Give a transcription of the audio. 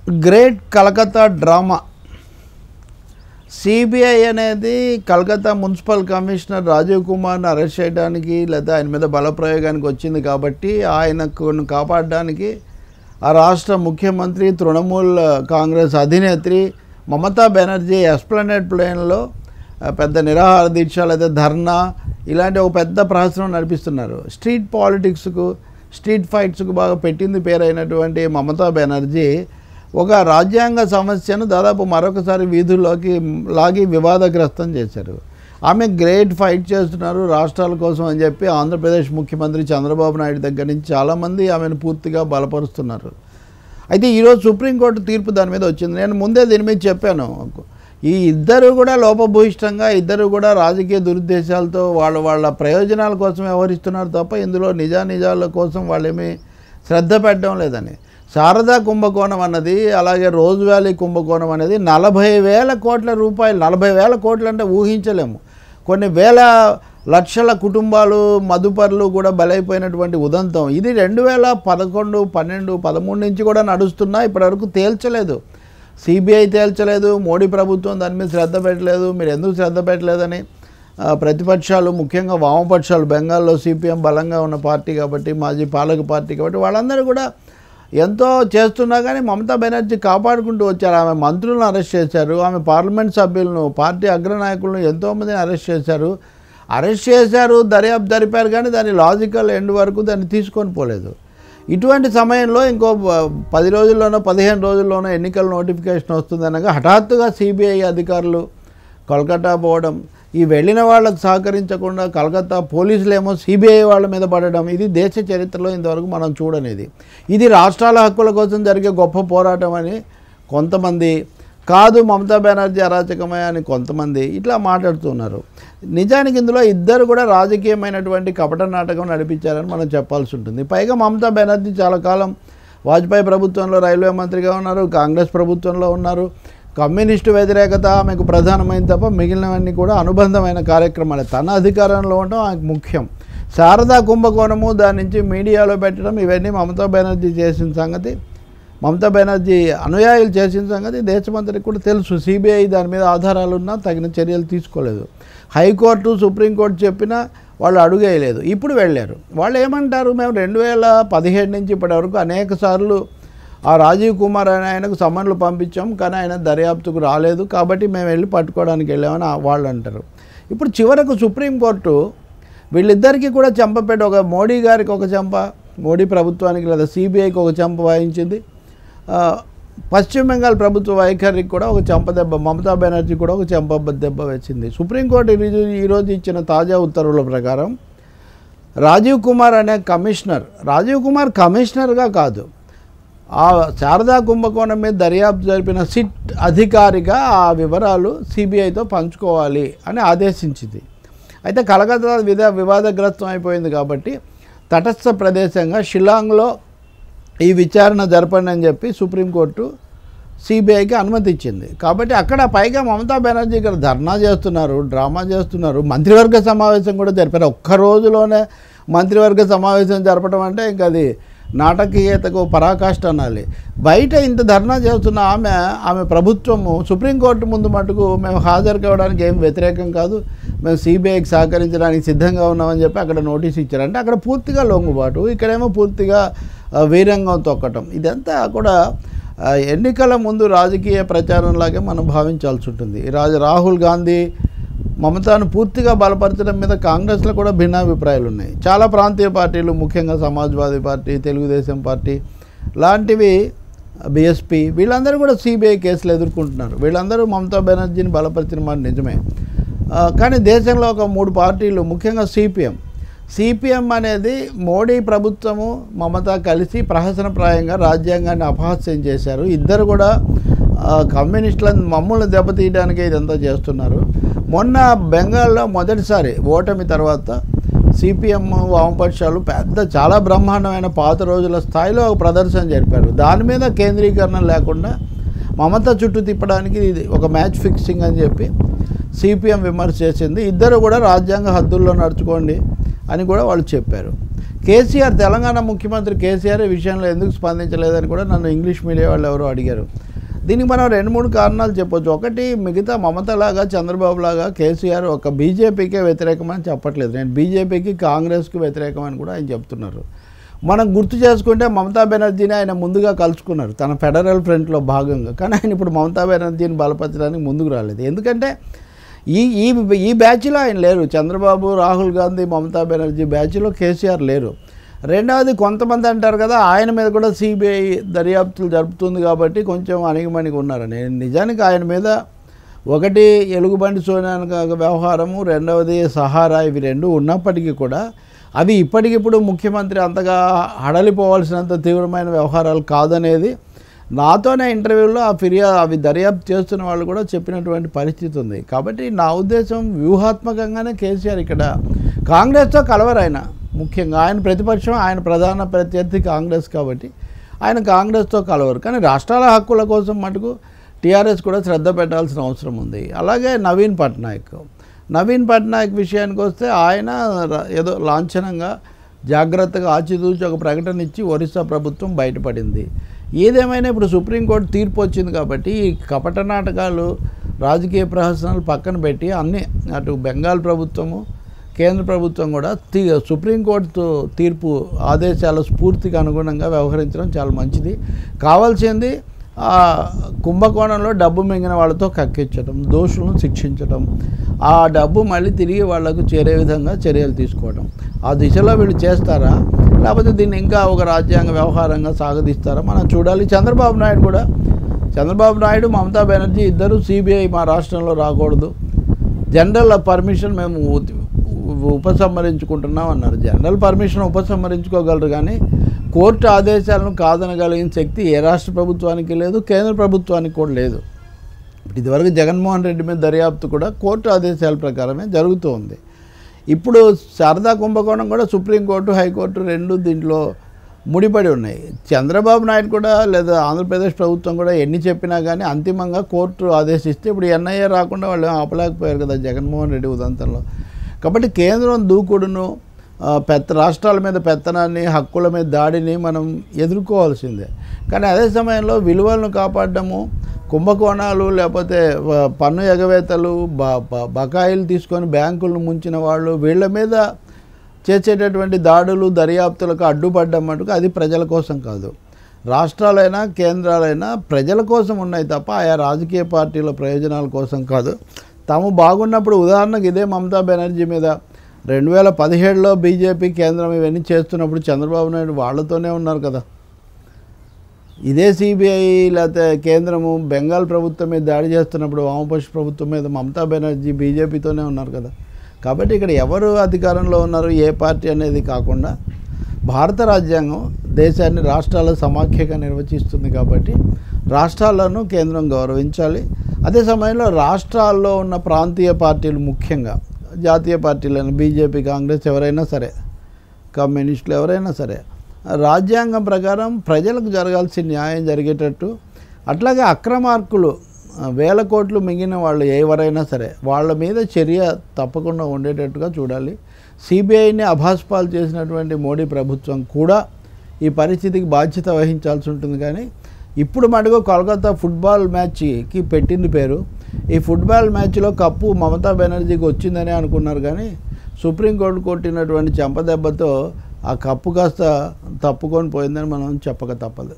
Great Calcutta drama. CBI అనేది Calcutta municipal commissioner Rajiv కుమార్ని arrest చేయడానికి లేదా ఆయన మీద బలప్రయోగానికి వచ్చింది కాబట్టి ఆయనకు కాపాడడానికి ఆ రాష్ట్ర ముఖ్యమంత్రి తృణమూల్ కాంగ్రెస్ అధినేత్రి మమతా బెనర్జీ ఎస్ప్లనేడ్ ప్లేన్లో పెద్ద నిరాహార దీక్ష లేదా ధర్నా ఇలాంటి ఒక పెద్ద ప్రహసనం నడిపిస్తున్నారు. స్ట్రీట్ పాలిటిక్స్కు స్ట్రీట్ ఫైట్స్కు బాగా పెట్టింది పేరైనటువంటి మమతా బెనర్జీ ఒక రాజ్యాంగ సమస్యను దాదాపు మరొకసారి వీధుల్లోకి లాగి వివాదగ్రస్తం చేశారు. ఆమె గ్రేట్ ఫైట్ చేస్తున్నారు రాష్ట్రాల కోసం అని చెప్పి ఆంధ్రప్రదేశ్ ముఖ్యమంత్రి చంద్రబాబు నాయుడు దగ్గర నుంచి చాలామంది ఆమెను పూర్తిగా బలపరుస్తున్నారు. అయితే ఈరోజు సుప్రీంకోర్టు తీర్పు దాని మీద వచ్చింది. నేను ముందే దీని మీద చెప్పాను, ఈ ఇద్దరు కూడా లోపభూయిష్టంగా ఇద్దరు కూడా రాజకీయ దురుద్దేశాలతో వాళ్ళ ప్రయోజనాల కోసం వ్యవహరిస్తున్నారు తప్ప ఇందులో నిజాల కోసం వాళ్ళేమీ శ్రద్ధ పెట్టడం లేదని. శారదా కుంభకోణం అన్నది అలాగే రోజ్ వ్యాలీ కుంభకోణం అనేది 40,000 కోట్ల రూపాయలు. 40,000 కోట్లు అంటే ఊహించలేము. కొన్ని వేల లక్షల కుటుంబాలు మదుపరులు కూడా బలైపోయినటువంటి ఉదంతం ఇది. 2011, 12, 13 నుంచి కూడా నడుస్తున్నా ఇప్పటివరకు తేల్చలేదు. సిబిఐ తేల్చలేదు, మోడీ ప్రభుత్వం దాని మీద శ్రద్ధ పెట్టలేదు. మీరు ఎందుకు శ్రద్ధ పెట్టలేదని ప్రతిపక్షాలు, ముఖ్యంగా వామపక్షాలు, బెంగాల్లో సిపిఎం బలంగా ఉన్న పార్టీ కాబట్టి, మాజీ పాలక పార్టీ కాబట్టి వాళ్ళందరూ కూడా ఎంతో చేస్తున్నా కానీ మమతా బెనర్జీ కాపాడుకుంటూ వచ్చారు. ఆమె మంత్రులను అరెస్ట్ చేశారు, ఆమె పార్లమెంట్ సభ్యులను, పార్టీ అగ్రనాయకులను ఎంతోమందిని అరెస్ట్ చేశారు, దర్యాప్తు జరిపారు కానీ దాని లాజికల్ ఎండ్ వరకు దాన్ని తీసుకొని పోలేదు. ఇటువంటి సమయంలో ఇంకో 10 రోజుల్లోనో 15 రోజుల్లోనో ఎన్నికల నోటిఫికేషన్ వస్తుందనగా హఠాత్తుగా సిబిఐ అధికారులు కోల్కతా పోవడం, ఈ వెళ్ళిన వాళ్ళకు సహకరించకుండా కలకత్తా పోలీసులేమో సిబిఐ వాళ్ళ మీద పడడం, ఇది దేశ చరిత్రలో ఇంతవరకు మనం చూడనిది. ఇది రాష్ట్రాల హక్కుల కోసం జరిగే గొప్ప పోరాటం అని కొంతమంది, కాదు మమతా బెనర్జీ అరాచకమే అని కొంతమంది ఇట్లా మాట్లాడుతున్నారు. నిజానికి ఇందులో ఇద్దరు కూడా రాజకీయమైనటువంటి కపట నాటకం నడిపించారని మనం చెప్పాల్సి ఉంటుంది. పైగా మమతా బెనర్జీ చాలా కాలం వాజ్పేయి ప్రభుత్వంలో రైల్వే మంత్రిగా ఉన్నారు, కాంగ్రెస్ ప్రభుత్వంలో ఉన్నారు. కమ్యూనిస్టు వ్యతిరేకత ఆమెకు ప్రధానమైన తప్ప మిగిలినవన్నీ కూడా అనుబంధమైన కార్యక్రమాలే. తన అధికారంలో ఉండడం ఆమెకు ముఖ్యం. శారదా కుంభకోణము దాని నుంచి మీడియాలో పెట్టడం ఇవన్నీ మమతా బెనర్జీ చేసిన సంగతి, మమతా బెనర్జీ అనుయాయులు చేసిన సంగతి దేశమంతరికి కూడా తెలుసు. సిబిఐ దాని మీద ఆధారాలున్నా తగిన చర్యలు తీసుకోలేదు. హైకోర్టు, సుప్రీంకోర్టు చెప్పినా వాళ్ళు అడుగేయలేదు. ఇప్పుడు వెళ్ళారు. వాళ్ళు ఏమంటారు, మేము 2017 నుంచి ఇప్పటి వరకు అనేక సార్లు ఆ రాజీవ్ కుమార్ అనే ఆయనకు సమన్లు పంపించాం కానీ ఆయన దర్యాప్తుకు రాలేదు కాబట్టి మేము వెళ్ళి పట్టుకోవడానికి వెళ్ళామని వాళ్ళు అంటారు. ఇప్పుడు చివరకు సుప్రీంకోర్టు వీళ్ళిద్దరికీ కూడా చెంపపెట్టి, ఒక మోడీ గారికి ఒక చెంప, మోడీ ప్రభుత్వానికి లేదా సిబిఐకి ఒక చెంప వాయించింది. పశ్చిమ బెంగాల్ ప్రభుత్వ వైఖరికి కూడా ఒక చెంప దెబ్బ, మమతా బెనర్జీ కూడా ఒక చెంప దెబ్బ వచ్చింది. సుప్రీంకోర్టు ఈరోజు ఇచ్చిన తాజా ఉత్తర్వుల ప్రకారం రాజీవ్ కుమార్ అనే కమిషనర్, రాజీవ్ కుమార్ కమిషనర్గా కాదు, ఆ శారదా కుంభకోణం మీద దర్యాప్తు జరిపిన సిట్ అధికారిగా ఆ వివరాలు సిబిఐతో పంచుకోవాలి అని ఆదేశించింది. అయితే కలకత్తా వివాదగ్రస్తం అయిపోయింది కాబట్టి తటస్థ ప్రదేశంగా షిల్లాంగ్లో ఈ విచారణ జరపండి అని చెప్పి సుప్రీంకోర్టు సిబిఐకి అనుమతి ఇచ్చింది. కాబట్టి అక్కడ పైగా మమతా బెనర్జీ ఇక్కడ ధర్నా చేస్తున్నారు, డ్రామా చేస్తున్నారు, మంత్రివర్గ సమావేశం కూడా జరిపారు. ఒక్క రోజులోనే మంత్రివర్గ సమావేశం జరపడం అంటే ఇంకా అది నాటకీయతకు పరాకాష్ట అనాలి. బయట ఇంత ధర్నా చేస్తున్న ఆమె ప్రభుత్వము సుప్రీంకోర్టు ముందు మటుకు మేము హాజరు కావడానికి ఏం వ్యతిరేకం కాదు, మేము సిబిఐకి సహకరించడానికి సిద్ధంగా ఉన్నామని చెప్పి అక్కడ నోటీస్ ఇచ్చారు. అంటే అక్కడ పూర్తిగా లొంగుబాటు, ఇక్కడేమో పూర్తిగా వీరంగం తొక్కటం. ఇదంతా కూడా ఎన్నికల ముందు రాజకీయ ప్రచారంలాగే మనం భావించాల్సి ఉంటుంది. రాహుల్ గాంధీ మమతాను పూర్తిగా బలపరచడం మీద కాంగ్రెస్లో కూడా భిన్నాభిప్రాయాలు ఉన్నాయి. చాలా ప్రాంతీయ పార్టీలు, ముఖ్యంగా సమాజ్వాదీ పార్టీ, తెలుగుదేశం పార్టీ లాంటివి, బిఎస్పీ, వీళ్ళందరూ కూడా సిబిఐ కేసులు ఎదుర్కొంటున్నారు. వీళ్ళందరూ మమతా బెనర్జీని బలపరిచిన మాట నిజమే. కానీ దేశంలో ఒక 3 పార్టీలు, ముఖ్యంగా సిపిఎం అనేది మోడీ ప్రభుత్వము మమతా కలిసి ప్రహసనప్రాయంగా రాజ్యాంగాన్ని అపహాస్యం చేశారు. ఇద్దరు కూడా కమ్యూనిస్టులను మమ్మల్ని దెబ్బతీయడానికే ఇదంతా చేస్తున్నారు. మొన్న బెంగాల్లో మొదటిసారి ఓటమి తర్వాత సిపిఎం వామపక్షాలు చాలా బ్రహ్మాండమైన పాత రోజుల స్థాయిలో ఒక ప్రదర్శన జరిపారు. దాని మీద కేంద్రీకరణ లేకుండా మమతా చుట్టూ తిప్పడానికి ఇది ఒక మ్యాచ్ ఫిక్సింగ్ అని చెప్పి సిపిఎం విమర్శ చేసింది. ఇద్దరు కూడా రాజ్యాంగ హద్దుల్లో నడుచుకోండి అని కూడా వాళ్ళు చెప్పారు. కేసీఆర్ తెలంగాణ ముఖ్యమంత్రి కేసీఆర్ ఈ విషయంలో ఎందుకు స్పందించలేదని కూడా నన్ను ఇంగ్లీష్ మీడియా వాళ్ళు ఎవరో అడిగారు. దీనికి మనం 2-3 కారణాలు చెప్పొచ్చు. ఒకటి, మిగతా మమతలాగా చంద్రబాబు లాగా కేసీఆర్ ఒక బీజేపీకే వ్యతిరేకమని చెప్పట్లేదు. నేను బీజేపీకి కాంగ్రెస్కి వ్యతిరేకమని కూడా ఆయన చెప్తున్నారు. మనం గుర్తు చేసుకుంటే మమతా బెనర్జీని ఆయన ముందుగా కలుసుకున్నారు తన ఫెడరల్ ఫ్రంట్లో భాగంగా. కానీ ఆయన ఇప్పుడు మమతా బెనర్జీని బలపరచడానికి ముందుకు రాలేదు. ఎందుకంటే ఈ బ్యాచ్లో ఆయన లేరు. చంద్రబాబు, రాహుల్ గాంధీ, మమతా బెనర్జీ బ్యాచ్లో కేసీఆర్ లేరు. రెండవది, కొంతమంది అంటారు కదా ఆయన మీద కూడా సిబిఐ దర్యాప్తులు జరుపుతుంది కాబట్టి కొంచెం అణిగిమణిగి ఉన్నారని. నిజానికి ఆయన మీద ఒకటి ఎలుగుబంటి సోనియా వ్యవహారము, రెండవది సహారా, ఇవి రెండు ఉన్నప్పటికీ కూడా అవి ఇప్పటికిప్పుడు ముఖ్యమంత్రి అంతగా హడలిపోవాల్సినంత తీవ్రమైన వ్యవహారాలు కాదనేది నాతోనే ఇంటర్వ్యూలో అవి దర్యాప్తు చేస్తున్న వాళ్ళు కూడా చెప్పినటువంటి పరిస్థితి ఉంది. కాబట్టి నా ఉద్దేశం వ్యూహాత్మకంగానే కేసీఆర్ ఇక్కడ కాంగ్రెస్తో కలవరు. ఆయన ముఖ్యంగా ఆయన ప్రతిపక్షం, ఆయన ప్రధాన ప్రత్యర్థి కాంగ్రెస్ కాబట్టి ఆయన కాంగ్రెస్తో కలవరు. కానీ రాష్ట్రాల హక్కుల కోసం మటుకు టీఆర్ఎస్ కూడా శ్రద్ధ పెట్టాల్సిన అవసరం ఉంది. అలాగే నవీన్ పట్నాయక్ విషయానికి వస్తే ఆయన ఏదో లాంఛనంగా జాగ్రత్తగా ఆచితూచి ఒక ప్రకటన ఇచ్చి ఒరిస్సా ప్రభుత్వం బయటపడింది. ఏదేమైనా ఇప్పుడు సుప్రీంకోర్టు తీర్పు వచ్చింది కాబట్టి ఈ కపట నాటకాలు, రాజకీయ ప్రహసనాలు పక్కన పెట్టి అన్నీ అటు బెంగాల్ ప్రభుత్వము, కేంద్ర ప్రభుత్వం కూడా సుప్రీంకోర్టు తీర్పు ఆదేశాల స్ఫూర్తికి అనుగుణంగా వ్యవహరించడం చాలా మంచిది. కావాల్సింది కుంభకోణంలో డబ్బు మింగిన వాళ్ళతో కక్కించడం, దోషులను శిక్షించడం, ఆ డబ్బు మళ్ళీ తిరిగి వాళ్లకు చేరే విధంగా చర్యలు తీసుకోవడం. ఆ దిశలో వీళ్ళు చేస్తారా, లేకపోతే దీన్ని ఇంకా ఒక రాజ్యాంగ వ్యవహారంగా సాగదీస్తారా మనం చూడాలి. చంద్రబాబు నాయుడు, మమతా బెనర్జీ ఇద్దరు సిబిఐ మా రాష్ట్రంలో రాకూడదు, జనరల్ పర్మిషన్ మేము ఉపసంహరించుకుంటున్నాం అన్నారు. జనరల్ పర్మిషన్ ఉపసంహరించుకోగలరు కానీ కోర్టు ఆదేశాలను కాదనగలిగిన శక్తి ఏ రాష్ట్ర ప్రభుత్వానికి లేదు, కేంద్ర ప్రభుత్వానికి కూడా లేదు. ఇదివరకు జగన్మోహన్ రెడ్డి మీద దర్యాప్తు కూడా కోర్టు ఆదేశాల ప్రకారమే జరుగుతూ ఉంది. ఇప్పుడు శారదా కుంభకోణం కూడా సుప్రీంకోర్టు, హైకోర్టు రెండు దీంట్లో ముడిపడి ఉన్నాయి. చంద్రబాబు నాయుడు కూడా లేదా ఆంధ్రప్రదేశ్ ప్రభుత్వం కూడా ఎన్ని చెప్పినా కానీ అంతిమంగా కోర్టు ఆదేశిస్తే ఇప్పుడు ఎన్ఐఏ రాకుండా వాళ్ళు ఆపలేకపోయారు కదా జగన్మోహన్ రెడ్డి ఉదంతంలో. కాబట్టి కేంద్రం దూకుడును, రాష్ట్రాల మీద పెత్తనాన్ని, హక్కుల మీద దాడిని మనం ఎదుర్కోవాల్సిందే. కానీ అదే సమయంలో విలువలను కాపాడడము, కుంభకోణాలు లేకపోతే పన్ను ఎగవేతలు, బకాయిలు తీసుకొని బ్యాంకులను ముంచిన వాళ్ళు, వీళ్ళ మీద చేసేటటువంటి దాడులు, దర్యాప్తులకు అడ్డుపడ్డం మటుకు అది ప్రజల కోసం కాదు. రాష్ట్రాలైనా కేంద్రాలైనా ప్రజల కోసం ఉన్నాయి తప్ప ఆయా రాజకీయ పార్టీల ప్రయోజనాల కోసం కాదు. తాము బాగున్నప్పుడు, ఉదాహరణకు ఇదే మమతా బెనర్జీ మీద 2017లో బీజేపీ కేంద్రం ఇవన్నీ చేస్తున్నప్పుడు చంద్రబాబు నాయుడు వాళ్ళతోనే ఉన్నారు కదా. ఇదే సిబిఐ లేకపోతే కేంద్రము బెంగాల్ ప్రభుత్వం మీద దాడి చేస్తున్నప్పుడు వామపక్ష ప్రభుత్వం మీద మమతా బెనర్జీ బీజేపీతోనే ఉన్నారు కదా. కాబట్టి ఇక్కడ ఎవరు అధికారంలో ఉన్నారు, ఏ పార్టీ అనేది కాకుండా భారత రాజ్యాంగం దేశాన్ని రాష్ట్రాల సమాఖ్యగా నిర్వచిస్తుంది. కాబట్టి రాష్ట్రాలను కేంద్రం గౌరవించాలి. అదే సమయంలో రాష్ట్రాల్లో ఉన్న ప్రాంతీయ పార్టీలు, ముఖ్యంగా జాతీయ పార్టీలను బీజేపీ, కాంగ్రెస్ ఎవరైనా సరే, కమ్యూనిస్టులు ఎవరైనా సరే, రాజ్యాంగం ప్రకారం ప్రజలకు జరగాల్సిన న్యాయం జరిగేటట్టు, అట్లాగే అక్రమార్కులు వేల కోట్లు మింగిన వాళ్ళు ఎవరైనా సరే వాళ్ళ మీద చర్య తప్పకుండా ఉండేటట్టుగా చూడాలి. సిబిఐని అభాస్పాలు చేసినటువంటి మోడీ ప్రభుత్వం కూడా ఈ పరిస్థితికి బాధ్యత వహించాల్సి ఉంటుంది. కానీ ఇప్పుడు మటుకు కోల్కతా ఫుట్బాల్ మ్యాచ్కి పెట్టింది పేరు. ఈ ఫుట్బాల్ మ్యాచ్లో కప్పు మమతా బెనర్జీకి వచ్చిందని అనుకున్నారు. కానీ సుప్రీంకోర్టు కొట్టినటువంటి చెంపదెబ్బతో ఆ కప్పు కాస్త తప్పుకొని పోయిందని మనం చెప్పక తప్పదు.